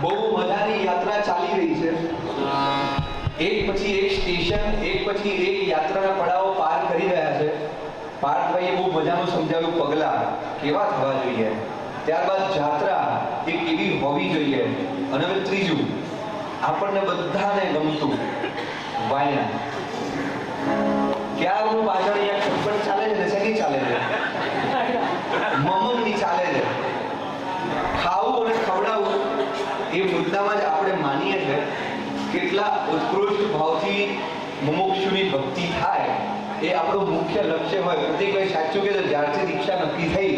બહુ મજાની યાત્રા ચાલી રહી છે. એક પછી એક સ્ટેશન, એક પછી એક યાત્રાના પડાવો પાર કરી રહ્યા છે. પાર્થભાઈએ બહુ મજાનું સમજાવ્યું પગલા કેવા થવા જોઈએ, ત્યારબાદ જાત્રા એ કેવી હોવી જોઈએ, અને હવે ત્રીજું આપણને બધાને ગમતું વાયણા. ક્યારનું પાછળ અહીંયા ખટપટ ચાલે છે ને, શેની ચાલે છે? મમમની ચાલે છે. ખાવું અને ખવડાવવું એ મુદ્દામાં જ આપણે માનીએ છીએ. કેટલા ઉત્કૃષ્ટ ભાવથી મુમુક્ષુની ભક્તિ થાય એ આપણું મુખ્ય લક્ષ્ય હોય. પ્રતિકભાઈ સાચું કે જ્યારથી દીક્ષા નક્કી થઈ,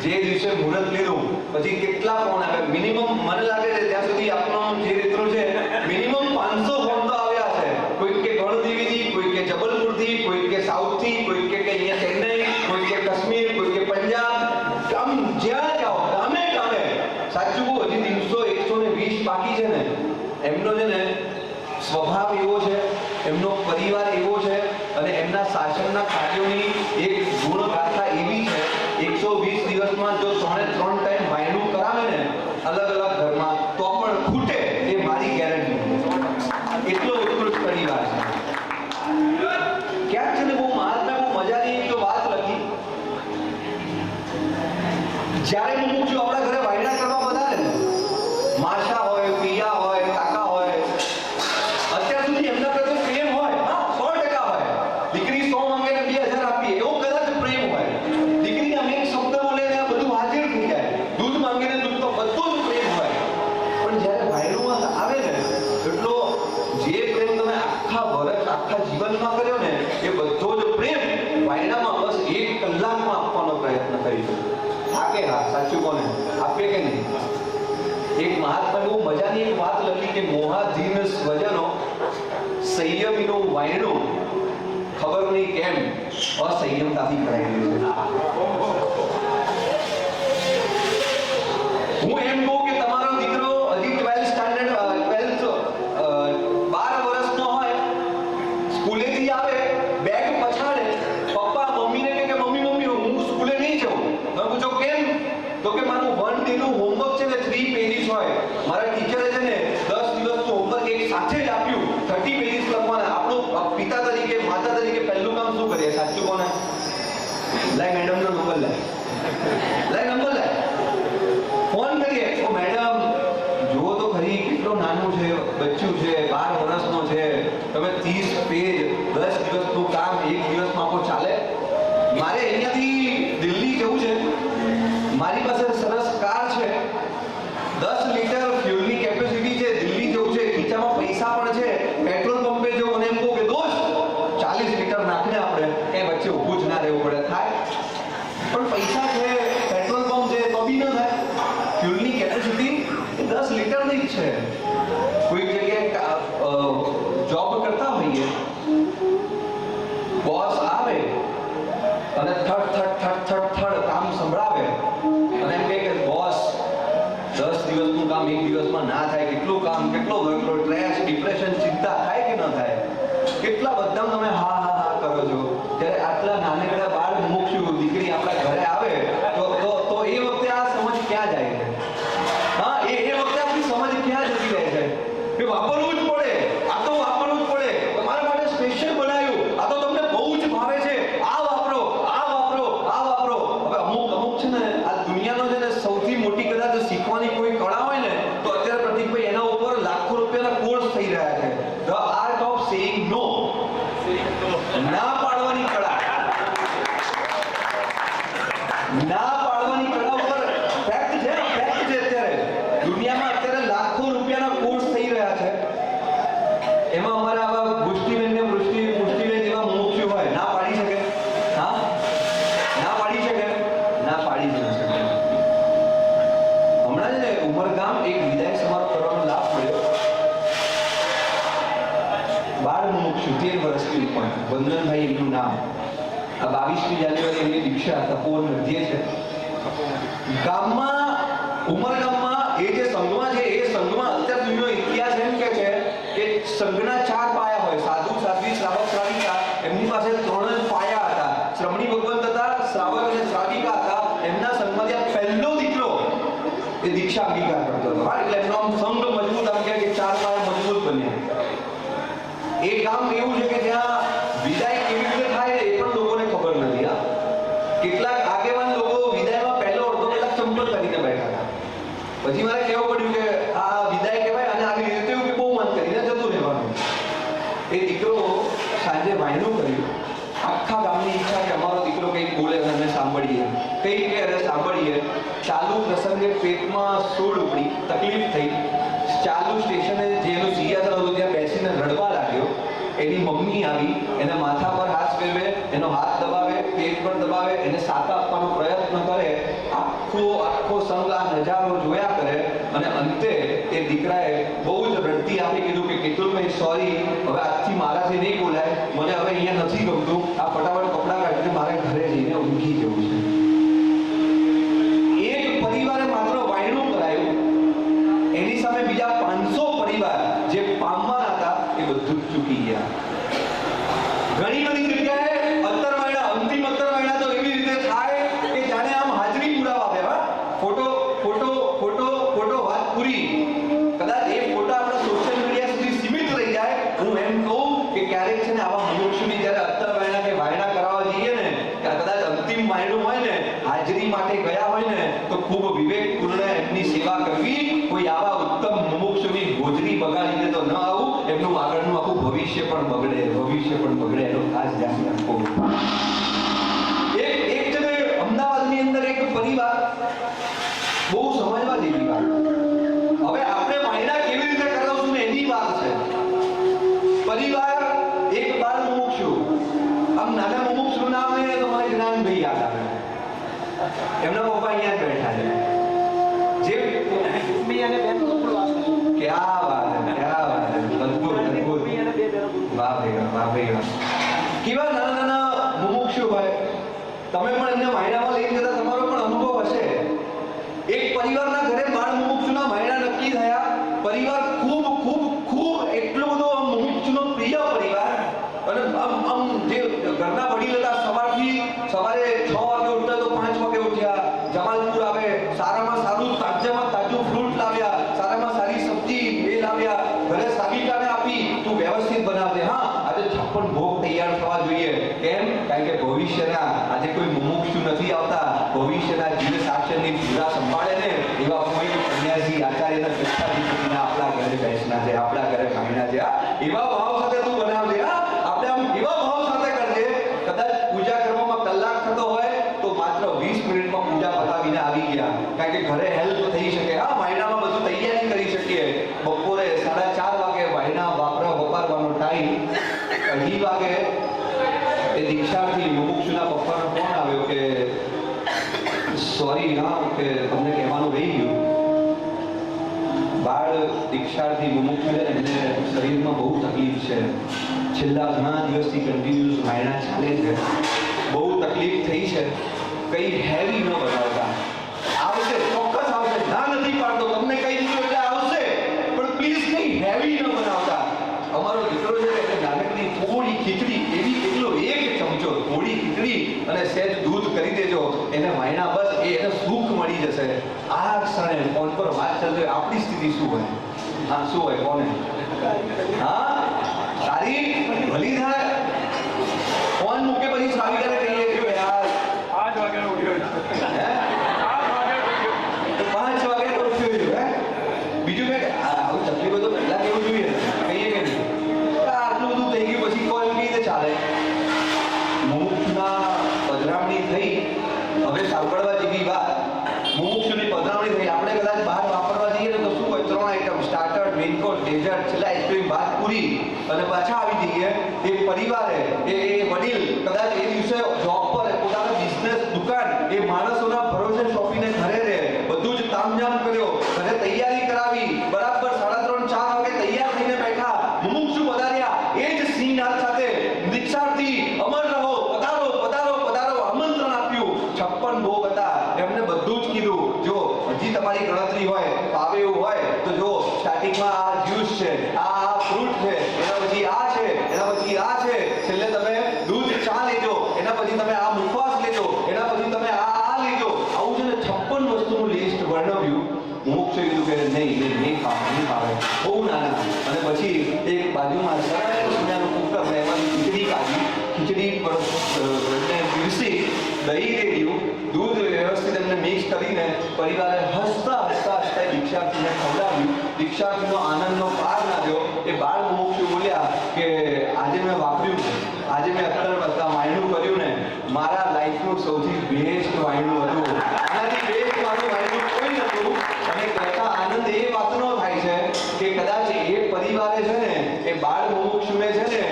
જે દિવસે મુહૂર્ત લીધું પછી કેટલા ફોન આવે, મિનિમમ મને લાગે છે ત્યાં સુધી આપણો જે રીતનું છે મિનિમમ 500 ફોન તો આવ્યા છે. કોઈ કે ગણદેવીથી, કોઈ કે જબલપુરથી, કોઈ કે સાઉથથી, કોઈ કે અહીંયા ચેન્નઈ, કોઈ કે કાશ્મીર, કોઈ કે પંજાબ, આમ જ્યાં જાઓ ગામે ગામે. સાચું કહું, હજી 300-120 બાકી છે ને, એમનો છે ને સ્વભાવ એવો છે, એમનો પરિવાર એવો છે, અને એમના શાસનના કાર્યોની એક ગુણગાથા એવી છે. 120 દિવસમાં જો 3 ટાઈમ વાયણું કરાવે ને અલગ અલગ ઘરમાં તો પણ ખૂટે, એ મારી ગેરંટી. એટલો ઉત્કૃષ્ટ પરિવાર છે. ક્યાંક છે ને બહુ મહાત્મા બહુ મજાની તો વાત લખી. જ્યારે મુમુક્ષુ આપણા ઘરે વાયણા કરવા પધારે ને, માશા હોય, પિયા હોય, કાકા હોય, અત્યાર સુધી એમના પ્રત્યે પ્રેમ હોય, હા 100% હોય. દીકરી 100 માંગે ને 2000 આપીએ, એવો કદાચ પ્રેમ હોય. દીકરી અમે એક શબ્દ બોલે ને આ બધું હાજર થઈ જાય. દૂધ માંગે ને દૂધ તો બધું જ પ્રેમ હોય. પણ જ્યારે વાયણું આવે ને, એટલો જે પ્રેમ તમે આખા વર્ષ આખા જીવનમાં કર્યો ને, એ બધો જ પ્રેમ વાયણામાં બસ 1 કલાકમાં આપવાનો પ્રયત્ન કરીશું. થાકે હા, સાચું કોને આપે કે નહીં? એક મહાત્મા બહુ મજાની એક વાત લખી કે મોહાધીન સ્વજનો સંયમીનું વાયણું ખબર નહીં કેમ અસંયમતાથી કરાયેલું છે. હું એમ કહું કે તમારો દીકરો હજી 12 વર્ષનો હોય, સ્કૂલેથી આવે, બેગ પછાડે, પપ્પા મમ્મીને કહે કે મમ્મી હું સ્કૂલે નહીં જાઉં. તમે પૂછો કેમ? તો કે મારું 1 ડે નું હોમવર્ક છે ને 3 પેજીસ હોય. મારા ટીચરે છે ને 10 દિવસનું હોમવર્ક એક સાથે જ આપ્યું, 30 પેજીસ લખવાના. આપણું પિતા તરીકે, માતા તરીકે પહેલું કામ શું કરીએ? સાચું કોને? લાય મેડમનો નંબર લાય ફોન કરીએ. ઓ મેડમ જુઓ તો ખરી કેટલો નાનું છે, બચ્ચું છે, 12 વર્ષનો છે, તમે 30 પેજ 10 દિવસનું કામ એક દિવસમાં આપો, ચાલે? મારે અહીંયાથી દિલ્હી જવું છે, મારી પાસે સરસ કાર છે, 10 લીટર ફ્યુલની કેપેસિટી છે, દિલ્હી જવું છે, ખીચામાં પૈસા પણ છે, પેટ્રોલ પંપે જવું અને એમ કહું કે દોસ્ત 40 લીટર નાખને, આપણે ક્યાંય વચ્ચે ઊભું જ ના રહેવું પડે. થાય? પણ પૈસા છે, પેટ્રોલ પંપ છે, તો બી ન થાય. ફ્યુલની કેપેસિટી 10 લીટરની જ છે. કોઈ જગ્યાએ જોબ કરતા હોઈએ, બોસ આવે અને થડ કામ સંભળાવે અને એમ કહે કે બોસ 10 દિવસનું કામ એક દિવસમાં ના થાય. કેટલું કામ, કેટલો વર્કલોડ, સ્ટ્રેસ, ડિપ્રેશન, ચિંતા થાય કે ન થાય? કેટલા બધા તમે હા કરો છો. ત્યારે આટલા નાનકડા બાળ મુમુક્ષુ દીકરી આપણા ઘરે આવે તો એ વખતે આ સમજ ક્યાં જાય છે? હા, એ વખતે આપણી સમજ ક્યાં જતી રહે છે? કે વાપરવું જ પડે, આ તો વાપરવું જ પડે, તમારા માટે સ્પેશિયલ બનાવ્યું, આ તો તમને બહુ જ ભાવે છે, આ વાપરો. હવે અમુક છે ને આ દુનિયાનો છે ને સૌથી મોટી કદાચ શીખવાની કોઈ કળા હોય ને તો અત્યારે પ્રતિકભાઈ એના ઉપર લાખો રૂપિયાના કોર્સ થઈ રહ્યા છે. ધ આર્ટ ઓફ સેઇંગ નો, ના પાડવાની કળા. ના પાડવાની કળા ઉપર ફેક્ટ છે અત્યારે દુનિયામાં અત્યારે લાખો રૂપિયાના કોર્સ થઈ રહ્યા છે. એમાં અમારા આવા પુષ્ટિબેન ને પુષ્ટિબેન જેવા મુમુક્ષુ હોય, ના પાડી શકે? હા, ના પાડી શકે? ના પાડી જ ન શકે. હમણાં જ ને ઉમરગામ એક વિદાય સમારોહ કરવાનો લાભ મળ્યો. બાળ મુમુક્ષુ 13 વર્ષની પણ વંદનભાઈ એમનું નામ. આ 22મી જાન્યુઆરી એમની દીક્ષા તપોવન મધ્યે છે. ગામમાં ઉમરગામમાં એ જે સંઘમાં છે, એ સંઘમાં અત્યાર સુધીનો ઇતિહાસ એમ કે છે કે સંઘના 4 પાયા હોય. સાધુ, સાધ્વી, શ્રાવક, શ્રાવિકા. એમની પાસે 3 જ પાયા હતા. શ્રમણી ભગવંત હતા, શ્રાવક અને શ્રાવિકા હતા. એમના સંઘમાંથી આ પહેલો દીકરો એ દીક્ષા અંગીકાર કરતો હતો. એટલે એમનો સંઘ એવું છે કે જ્યાં વિદાય કેવી રીતે થાય એ પણ લોકોને ખબર નથી. હા, કેટલાક આગેવાન લોકો વિદાયમાં પહેલો અડધો કલાક ચંપલ કરીને બેઠા હતા. પછી મારે કહેવું પડ્યું કે આ વિદાય કહેવાય અને આવી રીતે એવું કે બહુ મન કરીને જતું રહેવાનું. એ દીકરો સાંજે વાયનું કર્યું. આખા ગામની ઈચ્છા કે અમારો દીકરો કંઈક બોલે અને સાંભળીએ, કંઈક કે અરે સાંભળીએ. ચાલુ પ્રસંગે પેટમાં સોળ ઉપડી, તકલીફ થઈ. ચાલુ સ્ટેશને જેનું સિયાસર હતું ત્યાં બેસીને રડવા લાગ્યો. એની મમ્મી આવી, એના માથા પર હાથ ફેરવે, એનો હાથ દબાવે, પેટ પર દબાવે, એને સાથ આપવાનો પ્રયત્ન કરે. આખો સંઘ આ નજારો જોયા કરે અને અંતે એ દીકરાએ બહુ જ રડતી આપી કીધું કે કેતુલભાઈ સોરી, હવે આજથી મારાથી નહીં બોલાય, મને હવે અહીંયા નથી ગમતું, આ ફટાફટ કપડાં કાઢીને મારે ઘરે જઈને ઊંઘી જવું છે. એક પરિવારે માત્ર વાયણું કરાયું, એની સામે બીજા 500 પરિવાર જે પામવાના હતા એ બધું જ ચૂકી ગયા. ઘણી બધી જગ્યાએ અત્તરવાયણા, અંતિમ અત્તરવાયણા તો એવી રીતે થાય કે જાણે આમ હાજરી પુરાવા આવે. ફોટો ફોટો ફોટો ફોટો વાત પૂરી. કદાચ એ ફોટા આપણા સોશિયલ મીડિયા સુધી સીમિત રહી જાય. હું એમ કહું કે ક્યારેક છે ને આવા મનુષ્યની જ્યારે અત્તરવાયણા કે વાયણા કરાવવા જઈએ ને, કદાચ અંતિમ વાયણું હોય ને, હાજરી માટે ગયા હોય ને, તો ખૂબ વિવેકપૂર્ણ એમની સેવા કરવી. કોઈ આવા ઉત્તમ મુમુક્ષુની હોજરી બગાડીને તો ન આવું, એમનું આગળનું આખું ભવિષ્ય પણ બગડે એનો ખાસ ધ્યાન રાખો. એક જગ્યાએ અમદાવાદની અંદર એક પરિવાર, બહુ સમજવા જેવી વાત. હવે આપણે વાયણા કેવી રીતે કરાવશું ને એની વાત છે. પરિવાર એક બાળ મુમુક્ષુ, આમ નાના મુમુક્ષુનું નામ લે તો મને જ્ઞાનભાઈ યાદ આવે. એમના પપ્પા અહીંયા જ બેઠા છે. જે અને બેન ક્યાં વાત છે, અદ્ભુત અદ્ભુત. વાહ ભાઈ વાહ. કેવા નાના નાના મુમુક્ષુ હોય. તમે પણ એમને વાયણામાં લઈને જતા તમારો પણ અનુભવ હશે. એક પરિવારના ઘરે બાળ મુમુક્ષુના વાયણા નક્કી થયા. પરિવાર ખૂબ ખૂબ ખૂબ એટલો બધો મુમુક્ષુનો પ્રિય પરિવાર. અને આમ જે ઘરના વડીલ હતા, સવારે 6 વાગે ઉઠતા તો 5 વાગે ઉઠ્યા. જમાલપુર આવે, સારામાં સારું તાજામાં તાજું ફ્રૂટ લાવ્યા, સારામાં સારી સબ્જી એ લાવ્યા, ઘરે સાબિતાને આપી તું વ્યવસ્થિત બનાવજે. હા, આજે 56 ભોગ તૈયાર થવા જોઈએ. કેમ? કારણ કે ભવિષ્યના આજે કોઈ મુમુક્ષુ નથી આવતા. ભવિષ્યના જીવ શાસનની પૂરા સંભાળે ને એવા કોઈ કન્યાજી આચાર્યના કચ્છાધિપતિના આપણા ઘરે બેસના છે, આપણા ઘરે ભાઈના છે. એવા ભાવ સાથે તું બનાવજે. આપણે આમ એવા ભાવ સાથે કરજે. કદાચ પૂજા કરવામાં કલાક થતો હોય તો માત્ર 20 મિનિટમાં પૂજા પતાવીને આવી ગયા. કારણ કે ઘરે હેલ્પ થઈ શકે. હા, વાયણામાં બધું તૈયારી કરી શકીએ. બપોરે 4:30 વાગે વાયણા વપારવાનો ટાઈમ. 2:30 વાગે એ દીક્ષાર્થી મુમુક્ષુના પપ્પાનો ફોન આવ્યો કે સોરી, હા, કે તમને કહેવાનું રહી ગયું. બાળ દીક્ષાર્થી મુમુક્ષુ છે, એમને શરીરમાં બહુ તકલીફ છે. છેલ્લા ઘણા દિવસથી કન્ટિન્યુઅસ વાયણા ચાલે છે. બહુ તકલીફ થઈ છે. કઈ હેવી ન બનાવતા. આવશે, ચોક્કસ આવશે, ના નથી પાડતો, તમને કહી દીધું એટલે આવશે, પણ પ્લીઝ કઈ હેવી ન બનાવતા. અમારો દીકરો છે એટલે નાનકડી થોડી ખીચડી, એવી કેટલો 1 ચમચો થોડી ખીચડી અને સહેજ દૂધ કરી દેજો. એને વાયણા બસ એને સુખ મળી જશે. આ ક્ષણે ફોન પર વાત ચાલતી હોય, આપણી સ્થિતિ શું હોય? હા, શું હોય? કોને? હા, સારી ભલી થાય. ફોન મૂકે પછી સારી કરે કહીએ કે યાર 5 વાગે ઉઠ્યો. 5 વાગે ઉઠ્યો. બીજું કે આવું તકલીફ તો પહેલા કેવું જોઈએ, કહીએ કે નહીં. આટલું બધું થઈ ગયું પછી કોઈ કેવી રીતે ચાલે? મુમુક્ષુના પધરામણી થઈ. હવે સાંભળવા જેવી વાત. મુમુક્ષુની પધરામણી થઈ. આપણે કદાચ બહાર વાપરવા જઈએ ને તો શું હોય? 3 item, starter, main course, dessert, છેલ્લા આઈસ્ક્રીમ, વાત પૂરી અને પાછા આવી જઈએ. એ પરિવારે, એ વડીલ કદાચ એ દિવસે જોબ પર, પોતાનો બિઝનેસ, દુકાન, એ માણસોના ભરોસે સોંપીને ઘરે રહે. બધું જ તામઝામ કર્યો, ઘરે તૈયારી કરાવી. બરાબર 3:30 4 વાગે તૈયાર થઈને બેઠા. મુમુક્ષુ પધાર્યા. એ જ સિંહનાથ સાથે દીક્ષાર્થી અમર રહો, પધારો પધારો પધારો આમંત્રણ આપ્યું. 56 ભોગ હતા. એમને બધું જ કીધું, જો હજી તમારી ગણતરી હોય, ફાવે એવું હોય તો જો સ્ટાર્ટિંગમાં આ જ્યુસ છે, આ ફ્રૂટ છે, એના પછી આ છે, એના પછી આ છે, છેલ્લે તમે દૂધ ચા લેજો, એના પછી તમે આ મુખવાસ લેજો, એના પછી તમે આ લેજો. આવું છે ને 56 વસ્તુનું લિસ્ટ વર્ણવ્યું. મુમુક્ષુએ કીધું કે નહીં ફાવે, બહુ નાના. અને પછી એક બાજુમાં સરસ મજાનું કુકર પરિવારે હસતા હસતા હસતા દીક્ષાર્થીને ખવડાવ્યું. દીક્ષાર્થીનો આનંદનો પાર ના થયો. એ બાળ મુમુક્ષુ બોલ્યા કે આજે મેં વાપર્યું, આજે મેં અત્તર વત્તા વાયણું કર્યું ને, મારા લાઈફનું સૌથી બેસ્ટ વાયણું હતું. આનાથી બેસ્ટ મારું વાયણું કોઈ નહોતું. અને કહેતા આનંદ એ વાતનો થાય છે કે કદાચ એ પરિવારે છે ને એ બાળ મુમુક્ષુને છે ને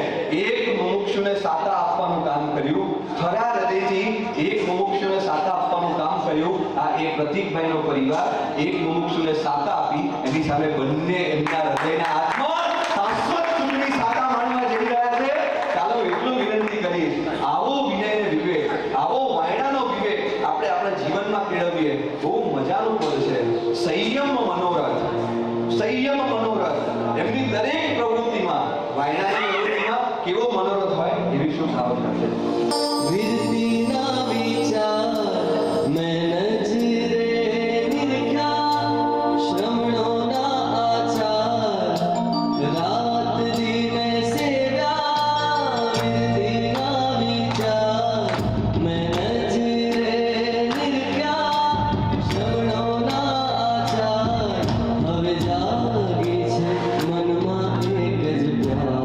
એક મુમુક્ષુને સાતા આપવાનું કામ કર્યું. ખરા હૃદયથી એક મુમુક્ષુને સાતા આપવાનું કામ કર્યું. આ એ પ્રતીકભાઈનો પરિવાર એક મુમુક્ષુને સાતા આપી, એની સામે બંને એમના હૃદયના આત્મા શાશ્વત સુખની સાતા માણવા જઈ રહ્યા છે. ચાલો એટલું વિનંતી કરીશ, આવો વિનય ને વિવેક, આવો વાયડાનો વિવેક આપણે આપણા જીવનમાં કેળવીએ. બહુ મજાનું પદ છે, સંયમ મનોરથ. સંયમ મનોરથ, એમની દરેક પ્રવૃત્તિમાં, વાયડાની પ્રવૃત્તિમાં કેવો મનોરથ હોય એવી શું સાવધ છે. વિરતી ના વિચાર મેં નજરે નિરખ્યા, શ્રમણો ના આચાર રાત દિને સેવ્યા. વિરતી ના વિચાર મેં નજરે નિરખ્યા, શ્રમણો ના આચાર હવે જાગે છે મનમાં એક જ પ્યાર.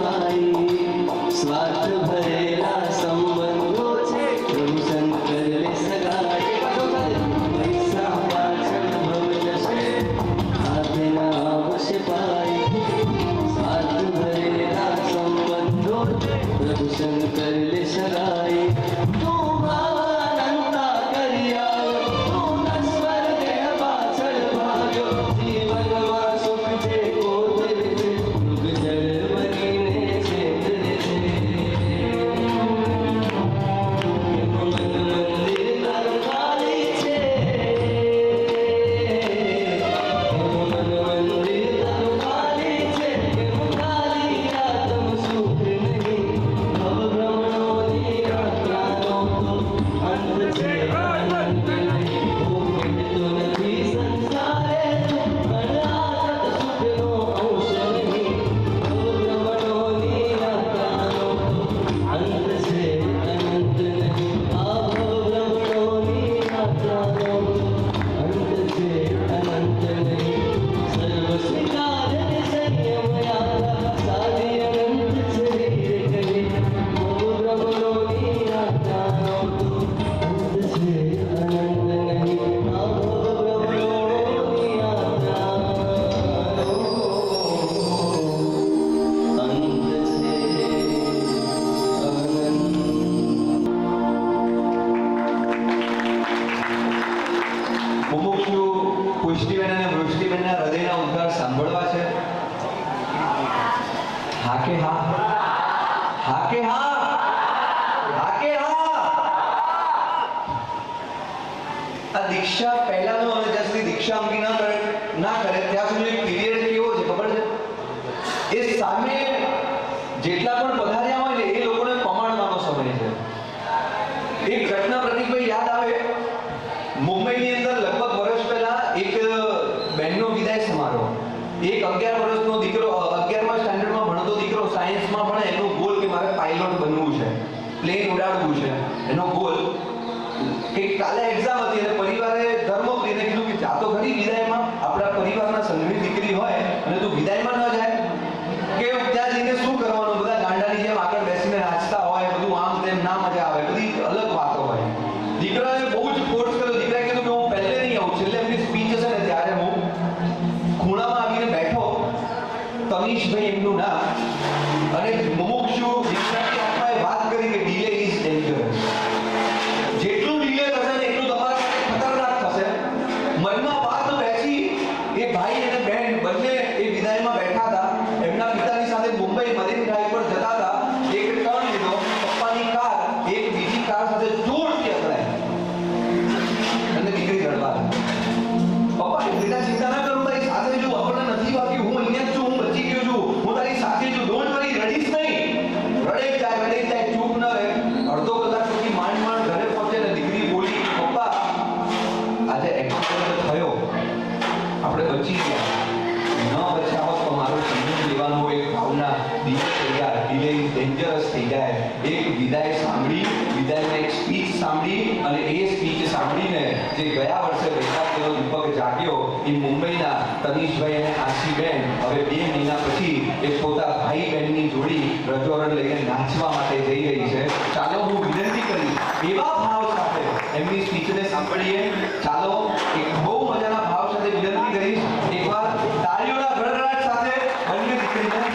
પાઈ સ્વાર્થ ભરેલા સંબંધો છે પ્રભુ શંકર લે સગાઈ પૈસા પાછળ ભવ જશે સાથે ના આવશે પાઈ સ્વાર્થ ભરેલા સંબંધો છે પ્રભુ શંકર લે સગાઈ તું ભાવાનંતા કરી આવ્યો તું નશ્વર દેહ પાછળ ભાગ્યો જીવનમાં સુખ છે કોતર છે મૃગ જળ બનીને છેતરે છે મન મંદિર તારું ખાલી છે મન મંદિર તારું ખાલી છે કેમ ખાલી આત્મ સુખ નહીં ભવ ભ્રમણોની યાત્રાનો તો અંત છે અનંત નહીં ભોગવતો નથી સંસારે તું અનાગત સુખનો અંશ નહીં ભવ ભ્રમણોની યાત્રાનો તો અંત છે અનંત નહીં આ ભવ ભ્રમણોની યાત્રાનો તો અંત છે અનંત નહીં સર્વ સ્વીકાર ને સંયમ યાત્રા સારી અનંત છે રે કહે ભવ ભ્રમણોની યાત્રાનો તો અંત છે અનંત નહીં આ ભવ ભ્રમણોની યાત્રાનો અંત મુમુક્ષુ પુષ્ટિબેન અને વૃષ્ટિબેનના હૃદયના ઉદ્ગાર સાંભળવા છે? હા કે હા? હા કે હા? હા કે હા? આ દીક્ષા પહેલાનો અને જ્યાં સુધી દીક્ષા અંકી ના કરે ત્યાં સુધી એક પીરિયડ કેવો છે ખબર છે? એ સામે જેટલા પણ પધાર્યા હોય ને એ લોકોને પમાડવાનો સમય છે. એક ઘટના પ્રતિકભાઈ યાદ આવે, મુંબઈની અંદર લગભગ વર્ષ પહેલા એક બહેનનો વિદાય સમારોહ. એક 11 વર્ષનો દીકરો 11મા સ્ટાન્ડર્ડમાં ભણતો દીકરો સાયન્સમાં ભણે, એનો ગોલ કે મારે પાયલોટ બનવું છે, પ્લેન ઉડાડવું છે, એનો ગોલ. કે કાલે એક્ઝામ હતી અને પરિવારે ધર્મપ્રિયને કીધું કે જા તો ખરી વિદાયમાં, આપણા પરિવારના સંઘની દીકરી હોય અને તું વિદાયમાં ન જાય કે ત્યાં જઈને શું કરવાનું, બધા ગાંડાની જેમ આગળ બેસીને નાચતા હોય, બધું આમ તેમ, ના મજા આવે, બધી અલગ વાતો હોય. દીકરાએ બહુ જ ફોર્સ કર્યો. દીકરાએ કીધું કે હું પહેલે નહીં આવું, છેલ્લે એમની સ્પીચ હશે ને ત્યારે હું ખૂણામાં આવીને બેઠો, તનીશભાઈ એમનું નામ, અને મુમુક્ષુ દીકરાની આત્માએ વાત કરી કે ડીલે ઇઝ ડેન્જરસ. જેટલું ડીલે થશે ને એટલું તમારા માટે ખતરનાક થશે. મનમાં વાત બેસી એ ભાઈ અને બહેન બંને એ વિદાયમાં બેઠા હતા. એમના પિતાની સાથે મુંબઈ મરીન ડ્રાઈવ પર જતા હતા. એક ટર્ન લીધો, પપ્પાની કાર એક બીજી કાર સાથે જોરથી અથડાઈ અને દીકરી રડવા લાગી. પપ્પા બેટા ચિંતા ના કરું, તારી સાથે છું, આપણને નથી વાગ્યું, હું અહીંયા જ છું, હું બચી ગયો છું, હું તારી સાથે છું, ડોન્ટ વરી, રડીશ નહીં. રડે જ જાય, ચૂપ ન રહે. અડધો કલાક પછી માંડ ઘરે પહોંચે ને દીકરી બોલી, પપ્પા આજે એક્સિડન્ટ થયો, આપણે બચી ગયા, ન બચાવો તો મારો સંબંધ લેવાનો એક ભાવના દિવસ થઈ ગયા, ડીલે ઇઝ ડેન્જરસ થઈ જાય. એક વિદાય સાંભળી, વિદાયની એક સ્પીચ સાંભળી, અને એ સ્પીચ સાંભળીને જે ગયા વર્ષે વૈશાખનો દીપક જાગ્યો, એ મુંબઈના તનીશભાઈ અને આશીબેન હવે 2 મહિના પછી એ પોતા ભાઈ બહેનની જોડી રજોરણ લઈને નાચવા માટે જઈ રહી છે. ચાલો હું વિનંતી કરીશ એવા ભાવ સાથે એમની સ્પીચને સાંભળીએ. ચાલો એક બહુ મજાના ભાવ સાથે વિનંતી કરીશ, એકવાર તાળીઓના ગડગડાટ સાથે બંને દીકરીને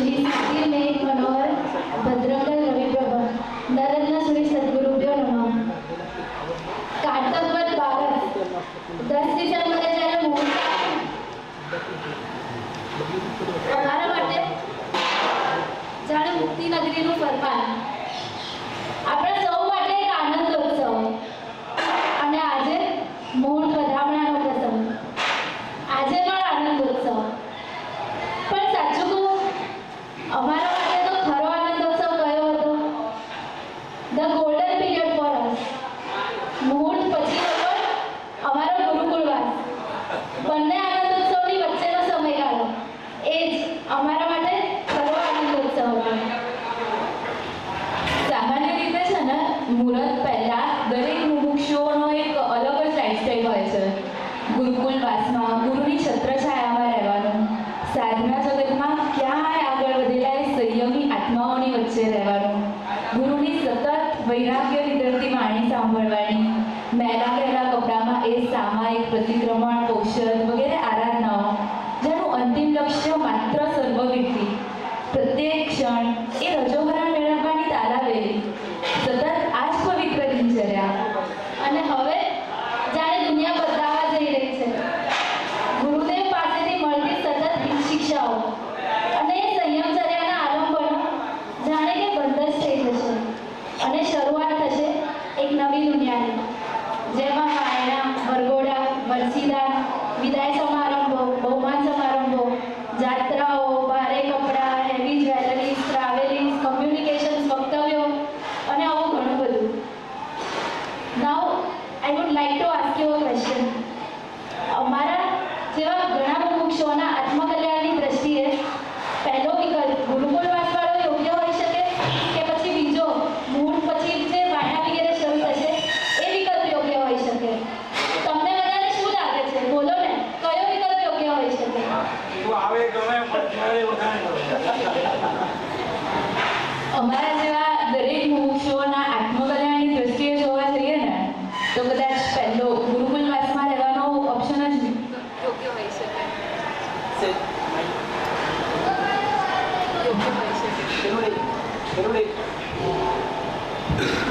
श्री सिद्धि में मनोहर भद्रंगल रविप्रभा नरत्न श्री सद्गुरुभ्यो नमः. कार्तव्य 12 10 ડિસેમ્બરે જ્યારે અમારા માટે જાણે મુક્તિ નગરીનું ફરમાન, આપણા સૌ માટે એક આનંદોત્સવ. અને આજે મોહન વધામણાનો પ્રસંગ, આજે પણ આનંદોત્સવ. પણ સાચું કહું, અમારા માટે તો ખરો મુહૂર્ત પહેલા દરેક મુમુક્ષુઓનો એક અલગ જ લાઈફસ્ટાઈલ હોય છે. ગુરુકુલવાસમાં ગુરુની છત્રછાયામાં રહેવાનું, સાધના જગતમાં ક્યાંય આગળ વધેલા એ સંયમી આત્માઓની વચ્ચે રહેવાનું, ગુરુની સતત વૈરાગ્ય વિદરતી વાણી સાંભળવાની, મેલા ગયેલા કપડામાં એ સામાયિક પ્રતિક્રમણ, ઔષધ વગેરે આરાધનાઓ, જેનું અંતિમ લક્ષ્ય માત્ર સર્વવ્યક્તિ, પ્રત્યેક ક્ષણ એ રજોહરણ મેળવવાની તાલાવેલી, સતત આ જ પવિત્ર દિનચર્યા. અને હવે જાણે દુનિયા બદલાવા જઈ રહી છે. ગુરુદેવ પાસેથી મળતી સતત શિક્ષાઓ અને એ સંયમચર્યાના આલંબનો જાણે કે બંધ જ થઈ જશે અને શરૂઆત થશે એક નવી દુનિયાની, જેમાં વાયણા, વરઘોડા, વરસીદાન, વિદાય સમારંભો, બહુમાન સમારંભો, જાત્રાઓ, ભારે કપડાં, હેવી જ્વેલરીઝ, ટ્રાવેલિંગ, કમ્યુનિકેશન્સ, વક્તવ્યો અને આવું ઘણું બધું. Now I would like to ask you a question. અમારા જેવા ઘણા મુમુક્ષુઓના આત્મકલ્યાણની દ્રષ્ટિએ પહેલો વિકલ્પ ગુરુકુલવાસવાળો યોગ્ય હોઈ શકે કે પછી બીજો મુહૂર્ત પછી જે વાયણા વગેરે શરૂ થશે એ વિકલ્પ યોગ્ય હોઈ શકે? તમને બધાને શું લાગે છે? બોલો ને, કયો વિકલ્પ યોગ્ય હોઈ શકે? અમારા જેવા દરેક મુમુક્ષુઓના આત્મકલ્યાણની દ્રષ્ટિએ જોવા જઈએ ને તો કદાચ પહેલો ગુરુકુલવાસમાં રહેવાનો ઓપ્શન જ યોગ્ય હોઈ શકે.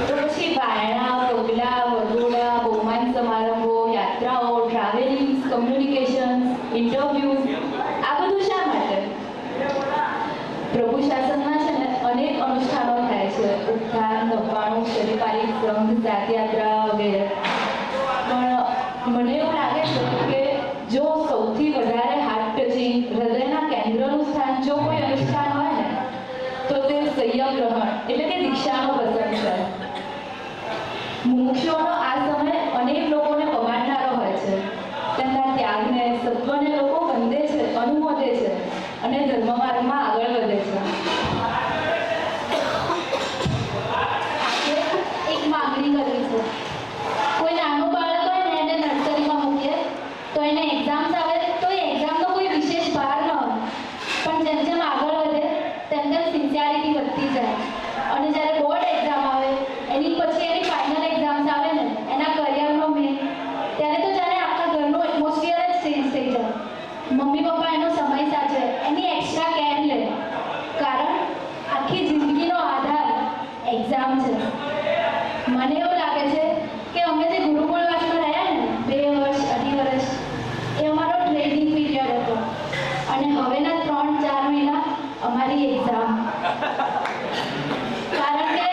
તો પછી વાયણા, પગલા, વરઘોડા, બહુમાન સમારંભો, યાત્રાઓ, ટ્રાવેલિંગ, કમ્યુનિકેશન્સ, ઇન્ટરવ્યૂઝ, આ બધું શા માટે? પ્રભુ શાસનમાં છે ને અનેક અનુષ્ઠાનો થાય છે, ઉત્થાન, નવ્વાણું, શરીપાલિક સંઘ, જાતયાત્રા વગેરે. પણ મને એવું લાગે છે કે જો સૌથી વધારે હાર્ટ ટચિંગ, હૃદયના કેન્દ્રનું સ્થાન જો કોઈ અનુષ્ઠાન હોય ને તો તે સંયમ ગ્રહણ એટલે કે દીક્ષાનો પ્રસંગ છે. મુમુક્ષુઓનો આ સમય અનેક લોકોને પમાડનારો હોય છે. તેમના ત્યાગને, સત્વને લોકો વંદે છે, અનુમોદે છે અને ધર્મમાર્ગમાં આગળ વધે છે. એક માંગણી કરવી છે. કોઈ નાનું બાળક હોય ને એને નર્સરીમાં મૂકીએ તો એને એક્ઝામ્સ આવે તો એ એક્ઝામનો કોઈ વિશેષ ભાર ન હોય, પણ જેમ જેમ આગળ વધે તેમ તેમ સિન્સિયરિટી વધતી જાય અને જ્યારે બોર્ડ એક્ઝામ આવે એની પછી એની ફાઇનલ એક્ઝામ્સ આવે ને એના કરિયરનો મેન, ત્યારે તો જાણે આખા ઘરનું એટમોસ્ફિયર જ ચેન્જ થઈ જાય. મમ્મી પપ્પા એનો સમય સાચવે, એની એક્સ્ટ્રા કેર લે, કારણ આખી જિંદગીનો આધાર એક્ઝામ છે. મને એવું લાગે છે કે અમે જે ગુરુકુલવાસમાં રહ્યા ને 2 વર્ષ, 2.5 વર્ષ, એ અમારો ટ્રેનિંગ પીરિયડ હતો અને હવેના 3-4 મહિના અમારી એક્ઝામ. કારણ કે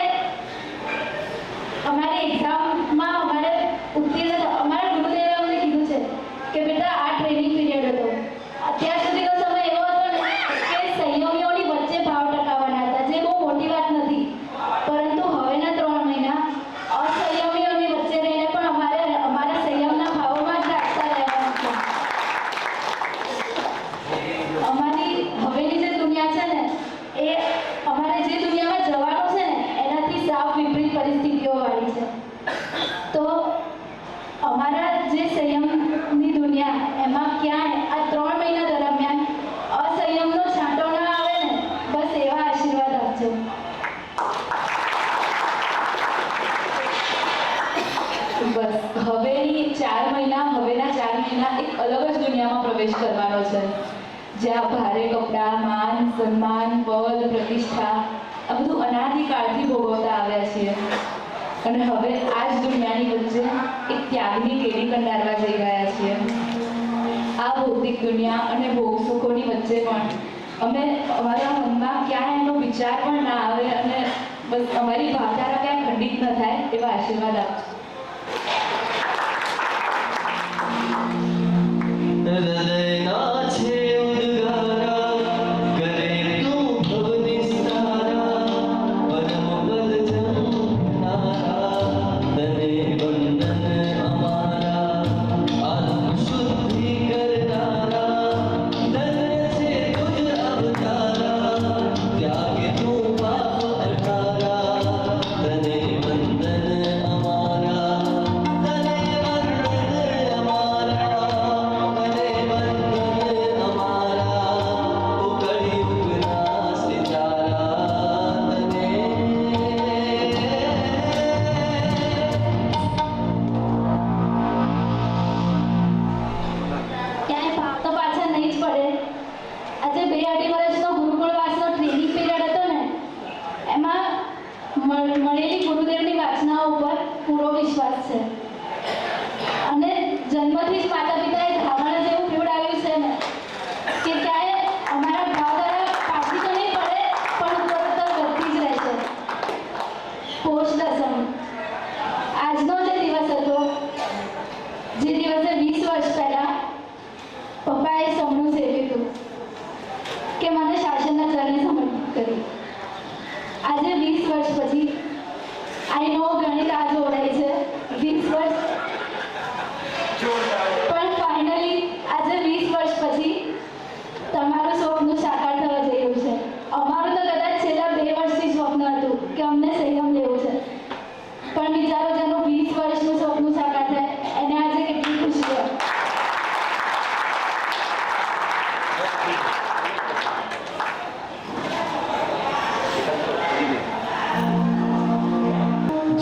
અમારી એક્ઝામમાં અમારે ઉત્તીર્ણ અમારા ગુરુદેવે અમને કીધું છે કે બેટા આ ટ્રેનિંગ પીરિયડ હતો. અત્યાર સુધીનો સમય એવો હતો ને કે સંયમીઓની વચ્ચે ભાવ ટકાવવાના હતા, જે બહુ મોટી વાત નથી, પરંતુ હવેના 3 મહિના અસંયમીઓની વચ્ચે રહીને પણ અમારે અમારા સંયમના ભાવોમાં જ રાખતા રહેવાનું છે. અમારી હવેની જે દુનિયા છે ને એ અમારે જે દુનિયામાં જવાનું છે ને એનાથી સાવ વિપરીત પરિસ્થિતિઓ વાળી છે. તો અમારા જે સંયમની દુનિયા એમાં ક્યાંય આ 3 મહિના દરમિયાન અસંયમનો છાંટો ના આવે ને, બસ એવા આશીર્વાદ આપજો. બસ હવેના 4 મહિના એક અલગ જ દુનિયામાં પ્રવેશ કરવાનો છે, જ્યાં ભારે કપડાં, માન, સન્માન, પદ, પ્રતિષ્ઠા આ બધું અનાદિકાળથી ભોગવતા આવ્યા છીએ અને હવે આ જ દુનિયાની વચ્ચે એક ત્યાગની કેડી કંડારવા જઈ રહ્યા છીએ. આ ભૌતિક દુનિયા અને ભોગ સુખોની વચ્ચે પણ અમે અમારા મનમાં ક્યાંય એનો વિચાર પણ ના આવે અને બસ અમારી ભાવધારા ક્યાંય ખંડિત ન થાય એવા આશીર્વાદ આપજો. હૃદયના છે ઉદ્ગારા, કરે તું ભવ નિસ્તારા, પરમ પદ જમનારા, તને વંદન અમારા, આત્મ શુદ્ધિ કરનારા, ધન્ય છે તુજ અવતારા, ત્યાગે તું પાપ અટારા, તને વંદન પૂરો વિશ્વાસ છે અને જન્મથી જ માતા પિતાએ ધારણા જેવું પીવડાવ્યું છે ને કે ક્યાંય અમારા ભાવ દ્વારા પાછી તો નહીં પડે પણ ઉત્તરોત્તર વધતી જ રહેશે. પોષ દસમ આજનો જે દિવસ હતો, જે દિવસે 20 વર્ષ પહેલા પપ્પાએ સૌનું સેવ્યું હતું કે મને શાસનના ચરણે સમર્પિત કરી. આજે 20 વર્ષ પછી આઈ નો ઘણી રાહ જોડાઈ છે 20 વર્ષ, પણ ફાઇનલી આજે 20 વર્ષ પછી તમારું સ્વપ્ન સાકાર થવા જઈ રહ્યું છે. અમારું તો કદાચ છેલ્લા 2 વર્ષથી સ્વપ્ન હતું કે અમને સંયમ લેવું છે, પણ વિચારો જેનું 20 વર્ષનું સ્વપ્ન સાકાર થાય એને આજે કેટલી ખુશી હોય.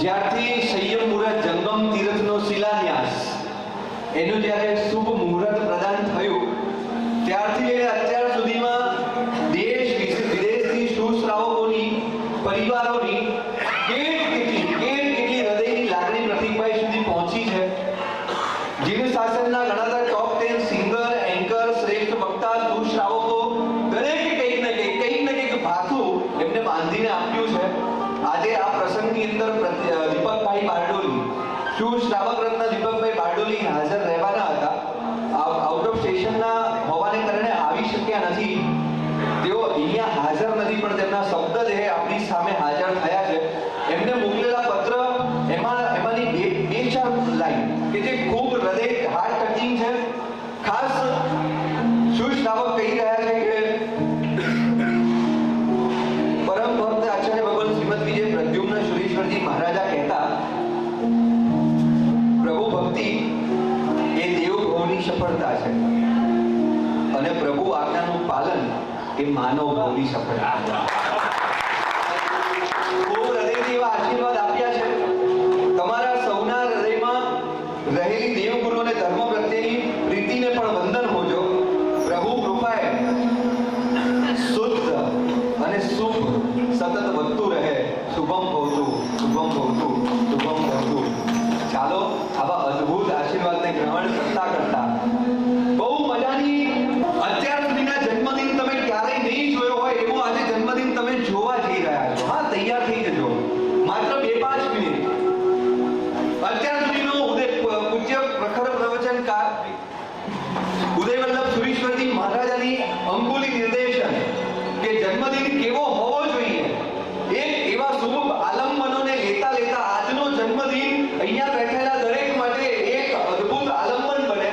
જ્યારથી સંયમ મુહૂર્ત જંગમ તીર્થનો શિલાન્યાસ એનું જ્યારે શુભ મુહૂર્ત પ્રદાન થયું ત્યારથી લઈને અત્યાર સુધીમાં દેશ વિદેશથી સુશ્રાવકોની પરિવારોની કેટલી હૃદયની લાગણી પ્રતિકભાઈ સુધી પહોંચી છે. જીવ શાસનના ગણાતા ટોપ 10 સિંગર, એન્કર, શ્રેષ્ઠ વક્તા, સુશ્રાવકો દરેકે કંઈક ને કંઈક ભાથું એમને બાંધીને આપ્યું છે. આજે આ પ્રસંગની અંદર દીપકભાઈ બારડોલી, સુશ્રાવક રત્ન દીપકભાઈ બારડોલી હાજર રહેવાના હતા. આઉટ ઓફ સ્ટેશનના હોવાને કારણે આવી શક્યા નથી. તેઓ અહીંયા હાજર નથી, પણ તેમના શબ્દ જે આપણી સામે હાજર થયા છે. એમને મોકલેલા પત્ર એમાંની બે ચાર લાઈન કે જે ખૂબ હૃદય હાર્ટ ટચિંગ છે. ખાસ સુશ્રાવક કહી રહ્યા છે કે પરમ ભક્ત આચાર્ય ભગવાન શ્રીમદ વિજય પ્રદ્યુમ્ન સુરેશ્વરજી મહારાજા કહેતા, પ્રભુ ભક્તિ એ દેવભાવની સફળતા છે અને પ્રભુ આજ્ઞાનું પાલન એ માનવ ભાવની સફળતા છે. ખૂબ હૃદયથી એવા આશીર્વાદ આપ્યા છે. તમારા સૌના હૃદયમાં રહેલી દેવગુરુ અને ધર્મ પ્રત્યેની પ્રીતિને પણ વંદન હોજો. પ્રભુ કૃપાએ શુદ્ધ અને શુભ સતત વધતું રહે. શુભમ ભવતુ, શુભમ ભવતુ, શુભમ ભવતુ. ચાલો આવા અદ્ભુત આશીર્વાદને ગ્રહણ કરતા કરતા બહુ મજાની અત્યાર સુધીના જન્મદિન તમે ક્યારેય નહીં જોયો હોય એવો આજે જન્મદિન તમે જોવા જઈ રહ્યા છો. હા, તૈયાર થઈ જજો. માત્ર 2-5 મિનિટ. અત્યાર સુધીનો પૂજ્ય પ્રખર પ્રવચનકાર ઉદય વલ્લભ સુરેશ્વરજી મહારાજાની અંગુલી નિર્દેશન કે જન્મદિન કેવો હોવો જોઈએ, એક એવા શુભ આલંબનોને લેતા લેતા આજનો જન્મદિન અહીંયા બેઠેલા દરેક માટે એક અદ્ભુત આલંબન બને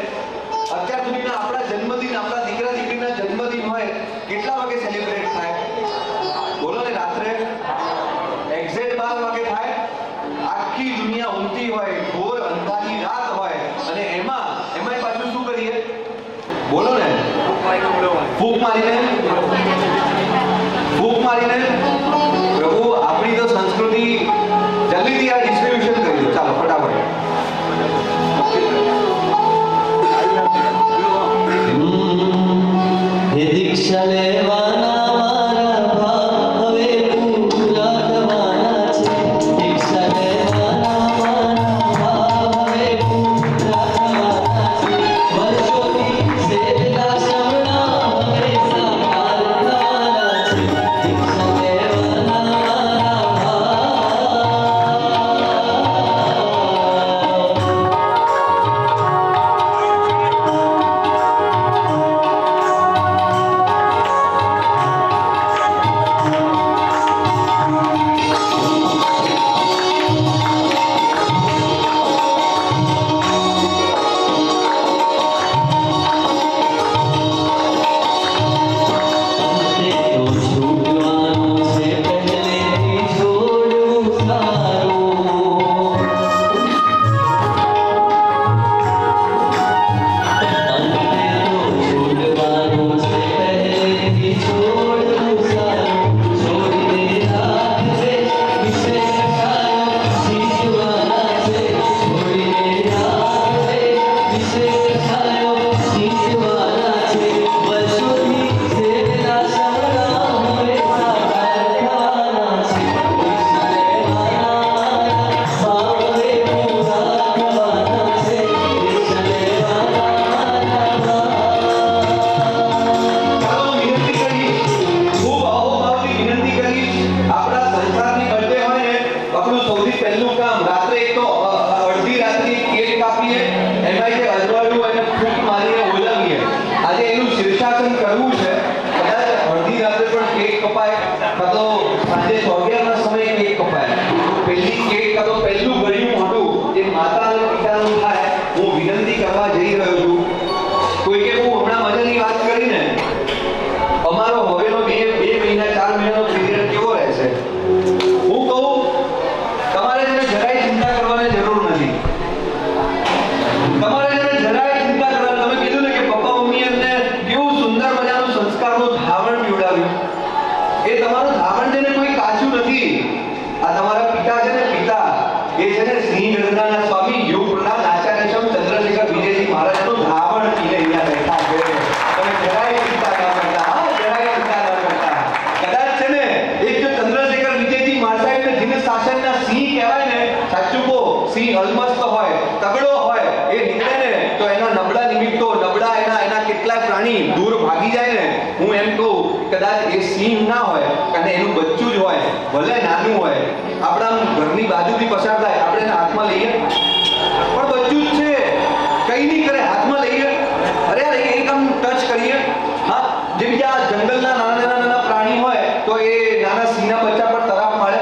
આ તમારા પિતા છે ને, પિતા એ છે ને સિંહ ગણના સ્વામી યોગના આચાર્યશમ ચંદ્રશેખર વિજયજી મહારાજનું ધાવણ પીને અહીંયા બેઠા છે. તમે જરાય ચિંતા ન કરતા, હા જરાય ચિંતા ન કરતા. કદાચ છે ને એક જો ચંદ્રશેખર વિજયજી મહારાજ સાહેબને જીન શાસનના સિંહ કહેવાય ને, સાચું કહો, સિંહ અલમસ્ત હોય, તગડો હોય, એ નીકળે ને તો એના નબળા નિમિત્તો, નબળા એના કેટલાય પ્રાણી દૂર ભાગી જાય ને. હું એમ કહું કદાચ એ સિંહ ના હોય અને એનું બચ્ચું જ હોય, ભલે નાનું હોય, આપણા ઘરની બાજુથી પસાર થાય, આપણે એને હાથમાં લઈએ, પણ બચ્ચું જ છે, કઈ નહીં કરે, હાથમાં લઈએ, અરે યાર એક આમ ટચ કરીએ. હા, જે બીજા જંગલના નાના પ્રાણી હોય તો એ નાના સિંહના બચ્ચા પર તરાપ મારે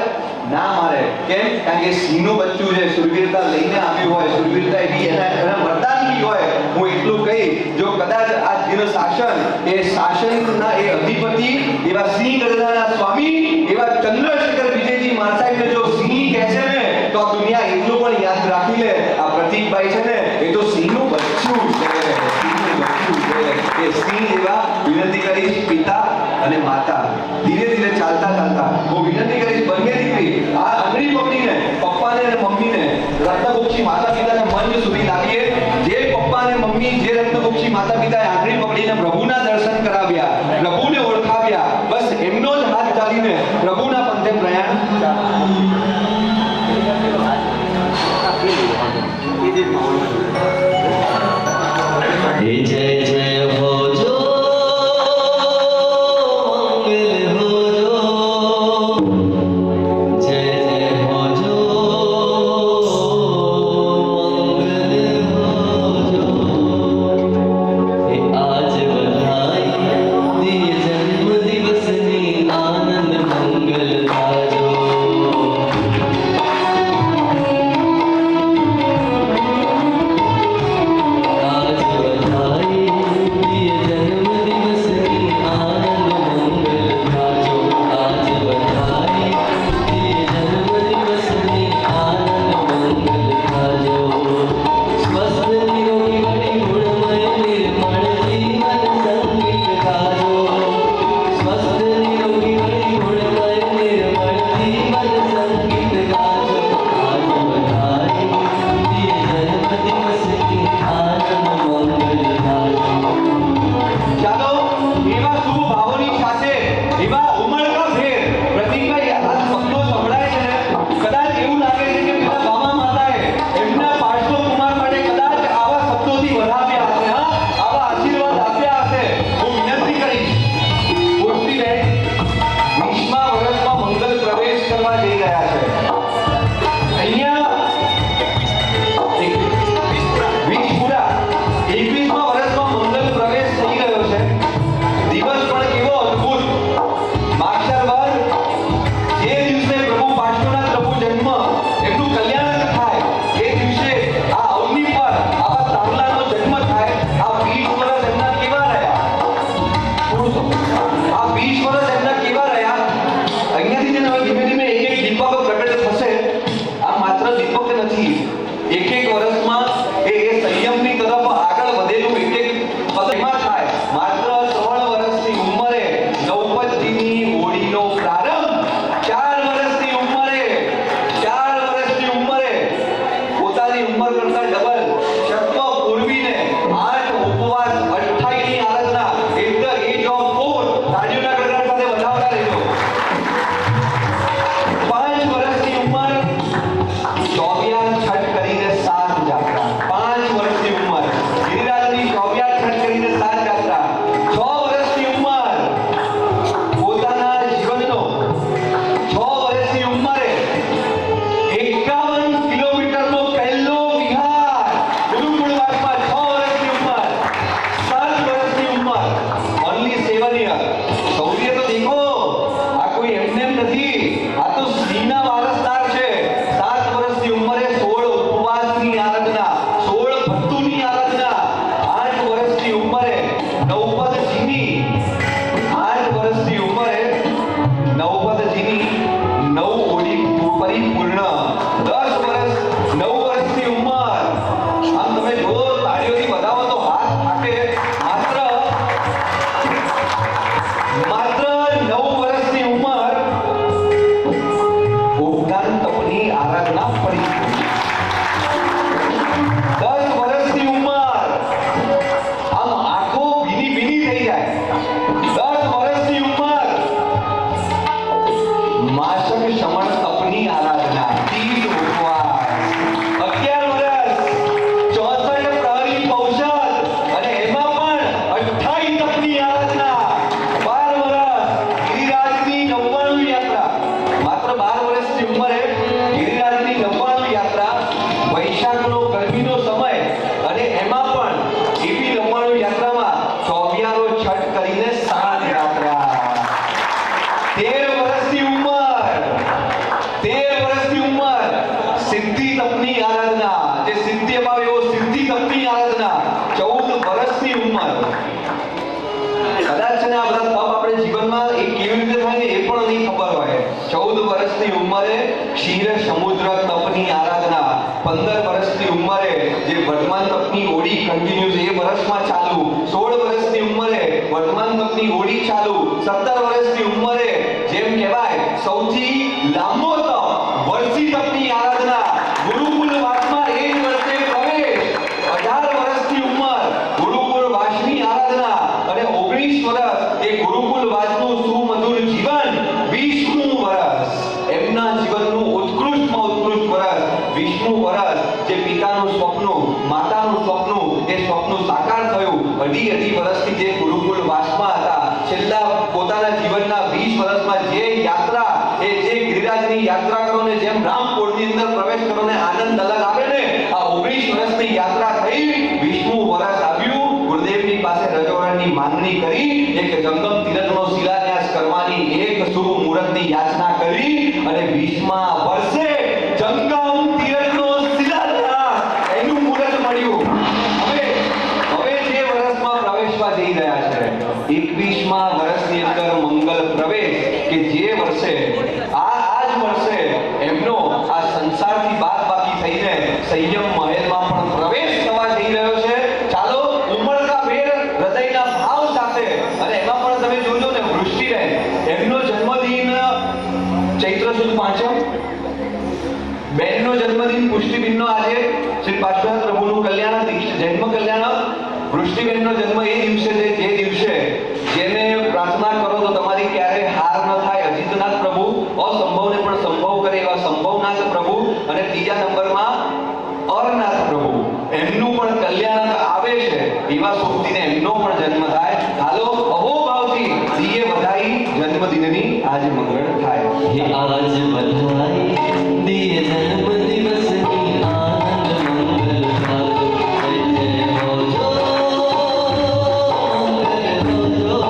ના મારે. કેમ? કારણ કે સિંહનું બચ્ચું છે, શૂરવીરતા લઈને આવ્યું હોય, શૂરવીરતા એવી એના વરદાન બી હોય. હું એટલું કહી, જો કદાચ આ જીન શાસન એ શાસનના એ અધિપતિ એવા સિંહ ગણના સ્વામી એવા ચંદ્રશેખર વિજયજી મહારાજ સાહેબને જો સિંહ કહે છે ને, તો આ દુનિયા એટલું પણ યાદ રાખી લે, આ પ્રતીકભાઈ છે ને એ તો સિંહનું બચ્ચું છે, સિંહનું બચ્ચું છે. એ સિંહ એવા વિનંતી કરીશ પિતા અને માતા, ધીરે ધીરે ચાલતા ચાલતા હું વિનંતી કરીશ બંને દીકરી આ આંગળી પકડીને પપ્પાને અને મમ્મીને રત્નગુપ્તજી માતા પિતાને મંચ સુધી લાવીએ. જે પપ્પા અને મમ્મી, જે રત્નગુપ્તજી માતા પિતાએ આંગળી પકડીને પ્રભુના દર્શન કરાવ્યા, પ્રભુને ઓળખાવ્યા, બસ એમનો જ હાથ ચાલીને પ્રભુના પંથે પ્રયાણ. हे जय जय हो जो मंगल हो जो, जय जय हो जो मंगल हो जो. हे आज बधाई दिए जन्म दिवसनी आनंद मंगल थाजो. માત્ર 9 વર્ષની ઉંમર તપની આરાધના પડી ગઈ. 10 વર્ષની ઉંમર, આમ આંખો ભીની ભીની થઈ જાય. 10 વર્ષની ઉંમર, માસક શમણ તપની આરાધના, 30 ઉપવાસ. 11 વર્ષ, 64 પ્રહરી પૌષધ, અને એમાં પણ 28 તપની આરાધના. 12 વર્ષ, ગિરિરાજની 99 યાત્રા. માત્ર 12 વર્ષની ઉંમરે ગિરિરાજની 99 યાત્રા, વૈશાખનો ગરમીનો સમય, અને એમાં પણ એવી 99 યાત્રામાં ચોવિયારો છઠ કરીને 7 યાત્રા. 13 વર્ષની ઉંમર, 13 વર્ષની ઉંમર, સિદ્ધિ તપની આરાધના, જે સિદ્ધિ અપાવે એવો સિદ્ધિ તપની આરાધના. 14 વર્ષની ઉંમર. કદાચ છે ને આ બધા તપ આપણે જીવનમાં એ કેવી રીતે થાય ને એ પણ નહીં ખબર હોય. 14 વર્ષની ઉંમરે ક્ષીર સમુદ્ર તપની આરાધના. 15 વર્ષની ઉંમરે જે વર્તમાન તપની ઓડી કન્ટિન્યુઅસ એ વર્ષમાં ચાલુ. 16 વર્ષની ઉંમરે વર્તમાન તપની ઓડી ચાલુ. 17 વર્ષની ઉંમરે જેમ કહેવાય સૌથી લાંબો તપ વર્ષી તપની આરાધના. ગુરુકુલ વાસમાં એ જ વર્ષે પ્રવેશ. 18 વર્ષની ઉંમર ગુરુકુલ વાસની આરાધના, અને 19 વર્ષ એ ગુરુકુલ વાસનું સુમધુર જીવન. 20મું વર્ષ એમના જીવનનું ઉત્કૃષ્ટમાં ઉત્કૃષ્ટ વર્ષ. 20મું વર્ષ જે પિતાનું સ્વપ્ન, માતાનું સ્વપ્ન, એ સ્વપ્ન સાકાર થયું. અઢી વર્ષથી જે ગુરુકુલ વાસમાં હતા, છેલ્લા પોતાના જીવનના 20 વર્ષમાં જે યાત્રા, એ જે ગિરિરાજની યાત્રા કરો ને જેમ રામકોટની અંદર પ્રવેશ કરો ને આનંદ અલગ આવે ને, આ 19 વર્ષની યાત્રા થઈ. 20મું વર્ષ આવ્યું. ગુરુદેવની પાસે રજવાડાની માંગણી કરી, એક જંગમ તીરથનો શિલાન્યાસ કરવાની એક શુભ મુહૂર્તની યાચના કરી, અને 20મા વર્ષે જંગમ તીરથનો શિલાન્યાસ એનું મુહૂર્ત મળ્યું. હવે જે વર્ષમાં પ્રવેશવા જઈ રહ્યા છે, 21મા વર્ષની અંદર મંગલ પ્રવેશ, કે જે વર્ષે આ જ વર્ષે એમનો આ સંસારથી બાદ બાકી થઈને સંયમ મહેલમાં પણ પ્રવેશ થવા જઈ રહ્યો છે. ચાલો ઉમળકાભેર હૃદયના ભાવ સાથે, અને એમાં પણ તમે જોજો ને વૃષ્ટિબેન, એમનો જન્મદિન ચૈત્ર સુદ 5મ, બેનનો જન્મદિન પુષ્ટિબેનનો આજે શ્રી પાર્શ્વનાથ પ્રભુનું કલ્યાણ, જન્મ કલ્યાણ. વૃષ્ટિબેનનો જન્મ એ દિવસે છે જે દિવસે જેને પ્રાર્થના કરો તો તમારી ક્યારે હાર ન થાય. અજીતનાથ પ્રભુ અસંભવને પણ સંભવ કરે એવા સંભવનાથ પ્રભુ. અને ત્રીજા નંબરમાં અરનાથ પ્રભુ, એમનું પણ કલ્યાણ આવે છે એવા શુભદિને એમનો પણ જન્મ થાય. હાલો અહોભાવથી દિયે વધાઈ જન્મદિનની આજ મંગળ થાય. हे आज बधाई दिए जन्म दिवसनी आनंद मंगल गातो. जय जय हो जो मंगल हो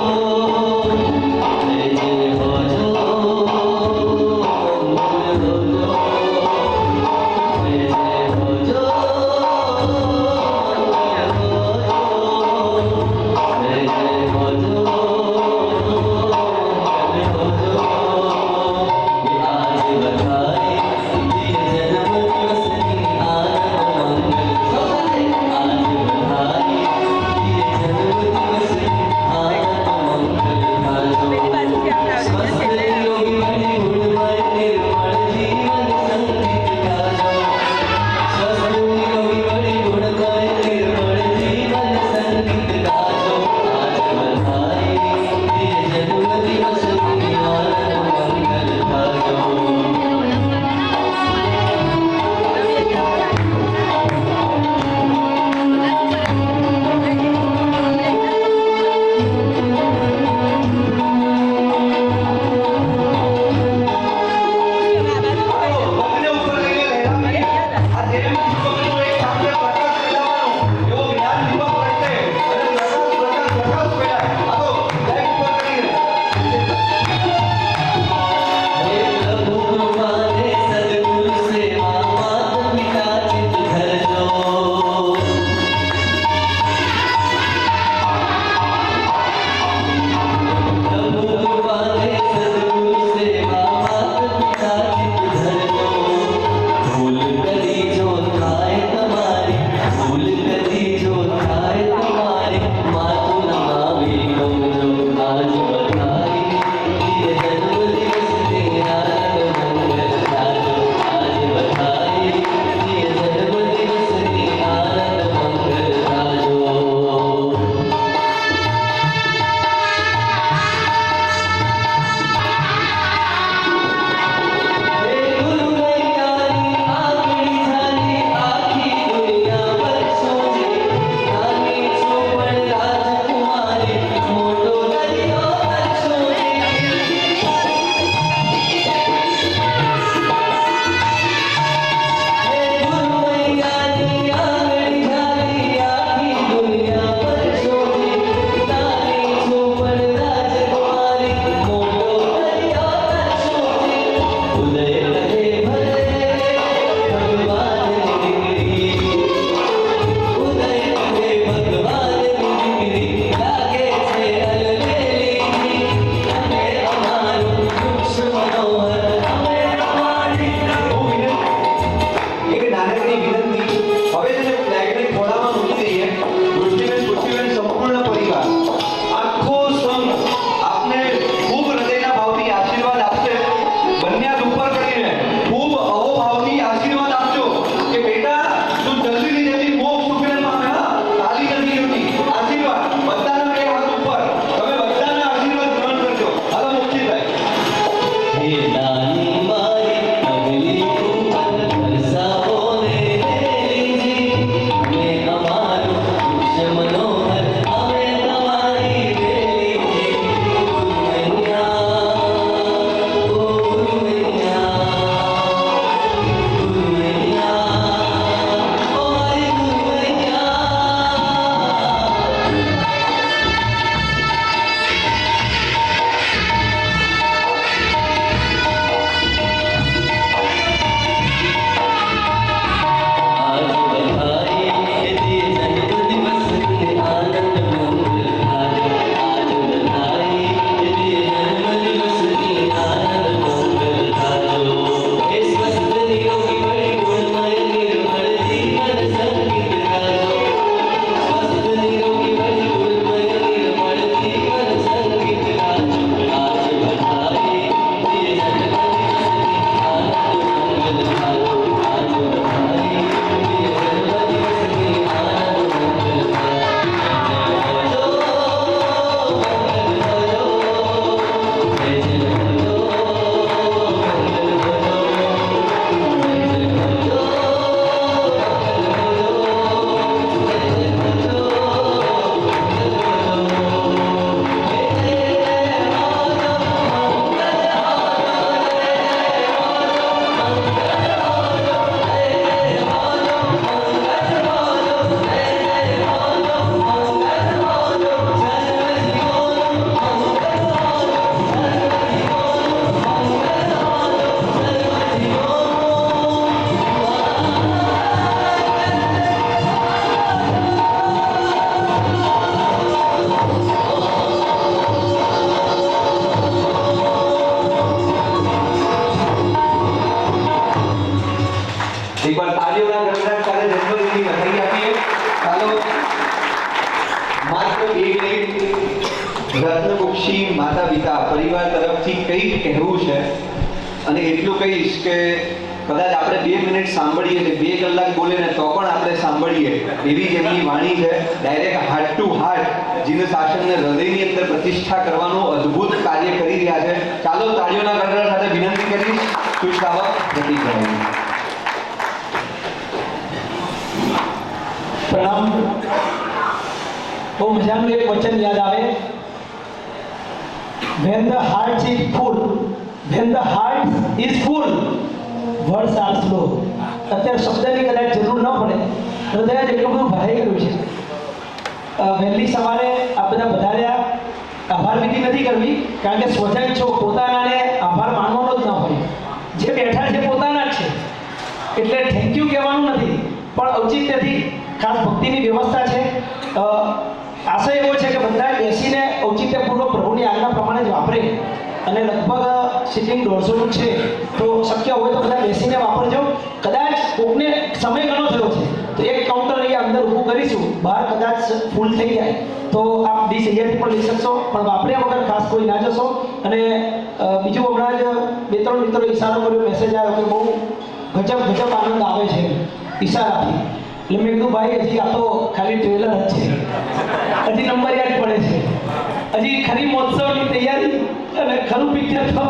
जो, जय जय हो जो मंगल हो जो, जय जय हो जो मंगल हो जो, जय जय हो जो मंगल हो जो. आज बधाई એકવાર તાળીઓના ગણગણાટ સાથે જન્મદિનની વધાઈ આપીએ. ચાલો માત્ર એક રત્નકુક્ષી માતા પિતા પરિવાર તરફથી કંઈક કહેવું છે અને એટલું કહીશ કે કદાચ આપણે 2 મિનિટ સાંભળીએ ને 2 કલાક બોલે ને તો પણ આપણે સાંભળીએ એવી જ એમની વાણી છે. ડાયરેક્ટ હાર્ટ ટુ હાર્ટ જીન શાસનને હૃદયની અંદર પ્રતિષ્ઠા કરવાનું અદ્ભુત કાર્ય કરી રહ્યા છે. ચાલો તાળીઓના ગણગણાટ સાથે વિનંતી કરીશ સુશ્રાવક પ્રતિકભાઈ. પ્રણામ. બહુ મજાનું એક વચન યાદ આવે, when the heart is full, words are slow. અત્યારે શબ્દની કદાચ જરૂર ન પડે, હૃદય જ એટલું બધું ભરાઈ ગયું છે. વહેલી સવારે આ બધા વધાર્યા, આભાર વિધિ નથી કરવી કારણ કે સ્વજન છો, પોતાનાને આભાર માનવાનો જ ન હોય. જે બેઠા છે પોતાના જ છે એટલે થેન્ક યુ કહેવાનું નથી, પણ ઔચિત્યથી ખાસ ભક્તિની વ્યવસ્થા છે. આશય એવો છે કે બધા બેસીને ઔચિત્યપૂર્વક પ્રભુની આજ્ઞા પ્રમાણે જ વાપરે અને લગભગ સિટિંગ 150નું છે તો શક્ય હોય તો બધા બેસીને વાપરજો. કદાચ કોકને સમય ઘણો થયો છે તો એક કાઉન્ટર અહીંયા અંદર ઊભું કરીશું, બહાર કદાચ ફૂલ થઈ જાય તો આપ ડીશ અહીંયાથી પણ લઈ શકશો, પણ વાપર્યા વગર ખાસ કોઈ ના જશો. અને બીજું હમણાં જ 2-3 મિત્રો ઈશારો કર્યો, મેસેજ આવ્યો કે બહુ ગજબ આનંદ આવે છે ઈશારાથી. એટલે મેં કીધું ભાઈ હજી આ તો ખાલી ટ્રેલર જ છે, હજી નંબર યાદ પડે છે, હજી ખરી મહોત્સવની તૈયારી અને ખરું પિક્ચર તો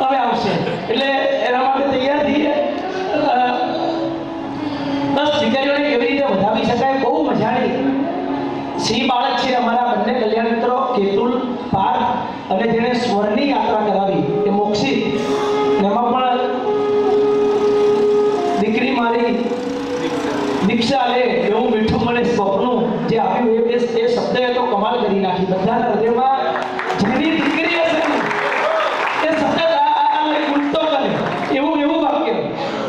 હવે આવશે. એટલે એના માટે તૈયાર થઈએ. બસ દીકરીઓને કેવી રીતે વધાવી શકાય, બહુ મજાની સિંહ બાળક છે અમારા બંને કલ્યાણ મિત્રો કેતુલ પાર્થ, અને જેણે સ્વરની યાત્રા કરાવી એ મોક્ષિત. એમાં પણ દીકરી મારી દીક્ષા લે એવું મીઠું મને સ્વપ્નું જે આપ્યું એ શબ્દએ તો કમાલ કરી નાખી. બધાના હૃદયમાં જેની દીકરી હશે ને એ સતત આ ગુંજતો કરે એવું વાક્ય.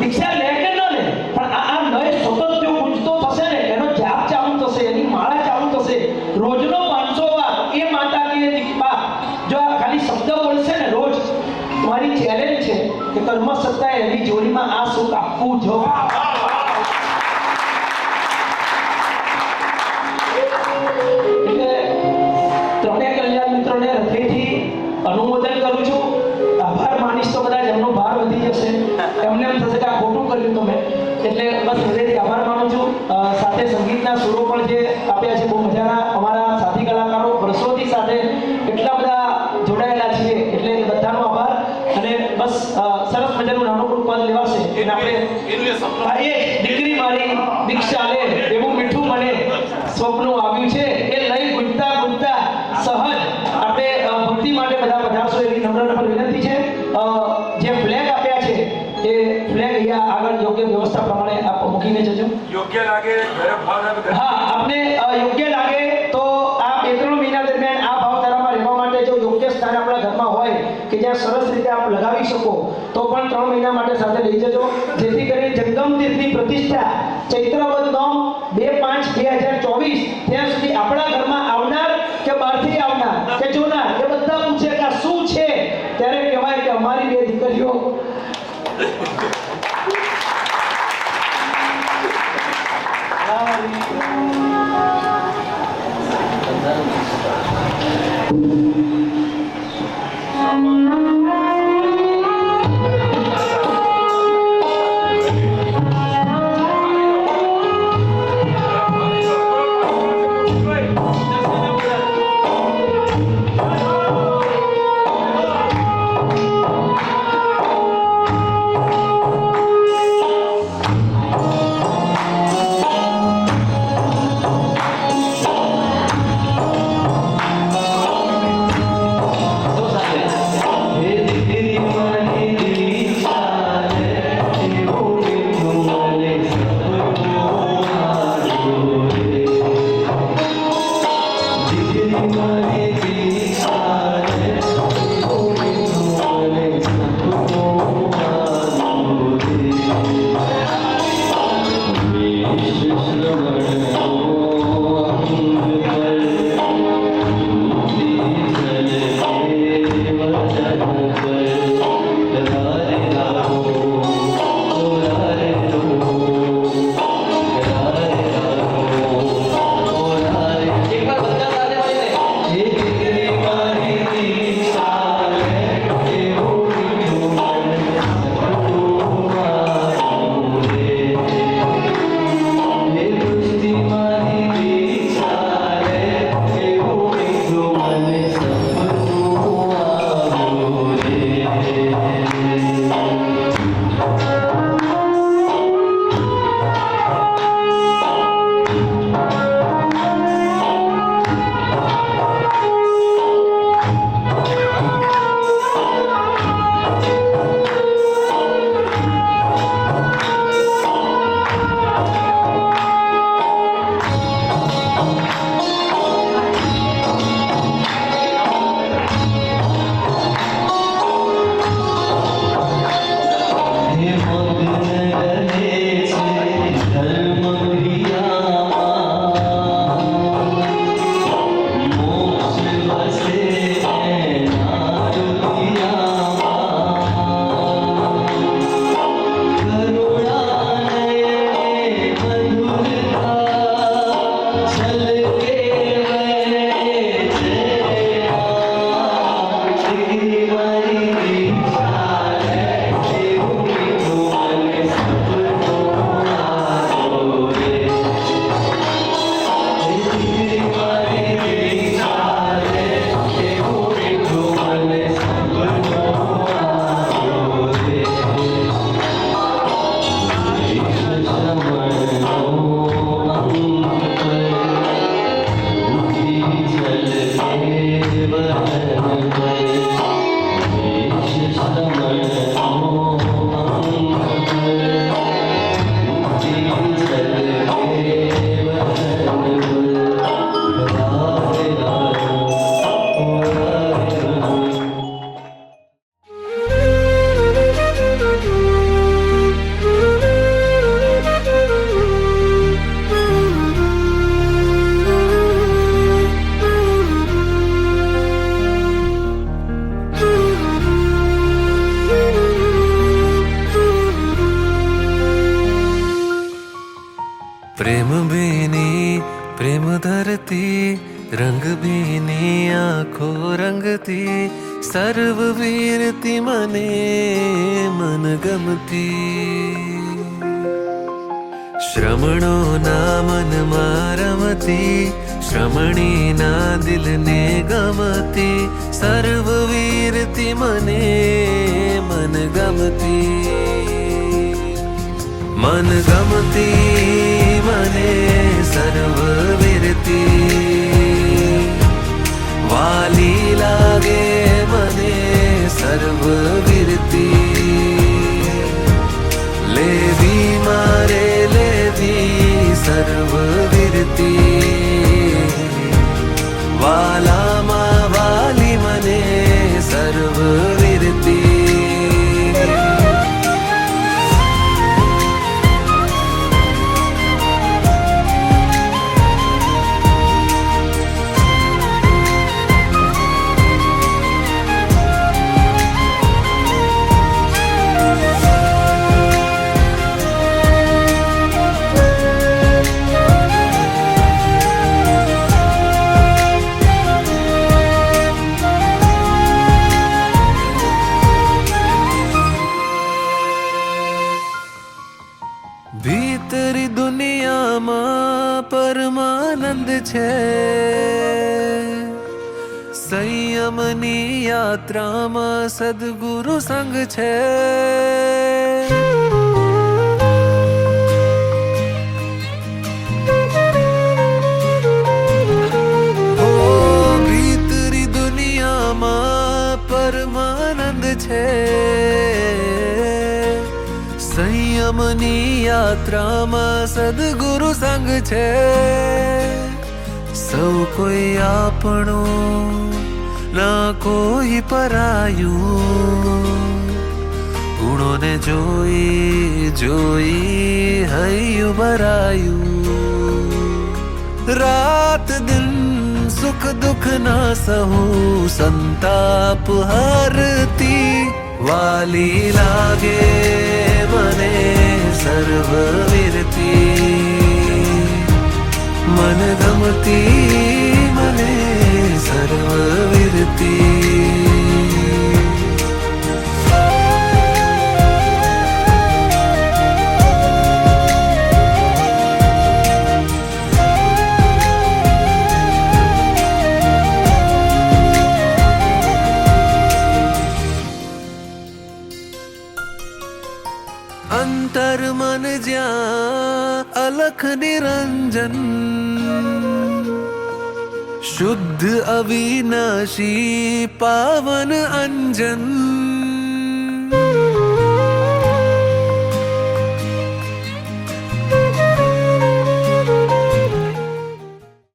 દીક્ષા લે કે ન લે પણ આ લય સતત જો ગુંજતો થશે ને, એનો જાપ ચાલુ થશે, એની માળા ચાલુ થશે રોજનો 500 વાર. એ માતા કે દીકરા જો આ ખાલી શબ્દ બોલશે ને રોજ, તમારી ચેલેન્જ છે કે કર્મ સત્તાએ એની જોડીમાં આ સુખ આપવું જો. અનુમોદન કરું છું, આભાર માનીશ તો કદાચ એમનો ભાર વધી જશે, એમને એમ થશે કે આ ખોટું કર્યું તમે, એટલે બસ હૃદયથી આભાર માનું છું. સાથે સંગીતના સુરો પણ જે આપ્યા છે બહુ મજાના, અમારા સાથી કલાકારો વર્ષોથી સાથે એટલા બધા જોડાયેલા છીએ એટલે બધાનો આભાર. અને બસ સરસ મજાનું નાનકડું પદ લેવાશે એને આપણે દીકરી મારી દીક્ષા લે એવું મીઠું મને સ્વપ્ન આવ્યું છે એ લઈ ગુંજતા સહજ આપણે ભક્તિ માટે બધા પધારશો એવી નમ્ર વિનંતી છે. જે ફ્લેગ આપ્યા છે એ ફ્લેગ અહીંયા આગળ યોગ્ય વ્યવસ્થા પ્રમાણે આપ મૂકીને જજો. યોગ્ય લાગે હા, આપને યોગ્ય લાગે તો આ 2-3 મહિના દરમિયાન આ ભાવધારામાં રહેવા માટે જો યોગ્ય સ્થાન આપણા ઘરમાં હોય કે જ્યાં સરસ રીતે આપ લગાવી શકો તો પણ 3 મહિના માટે સાથે લઈ જજો, જેથી કરીને જંગમ તીર્થની પ્રતિષ્ઠા ચૈત્રવદ 9/5/2024 ત્યાં સુધી આપણા ઘરમાં આવનાર કે બહારથી આવનાર કે જોનાર એ બધા પૂછે કે આ શું છે, ત્યારે કહેવાય કે અમારી 2 દીકરીઓ प्रेम बीनी प्रेम धरती रंग बीनी आँखों रंगती सर्व वीरती मने मन गमती श्रमणो ना मन मारमती श्रमणी ना दिल ने गमती सर्व वीरती मने मन गमती मन गमती मने सर्व वीरती वाली लागे मने सर्व वीरती लेवी मारे लेवी सर्व वीरती वाला मा वाली मने सर्व वीरती भीतरी दुनिया में परमानंद छे संयमनी यात्रा में सद्गुरु संग छे ओ भीतरी दुनिया में परमानंद छे संयमनी यात्रा में सद्गुरु संग छे सौ कोई आपणो ना कोई परायु गुणों ने जोई जोई हयु भरायु रात दिन सुख दुख ना सहू संताप हरती वाली लागे मने सर्व वीरती मन गमती मने सर्व वीरती अंतर मन ज्या अलख निरंजन शुद्ध अविनाशी पावन अंजन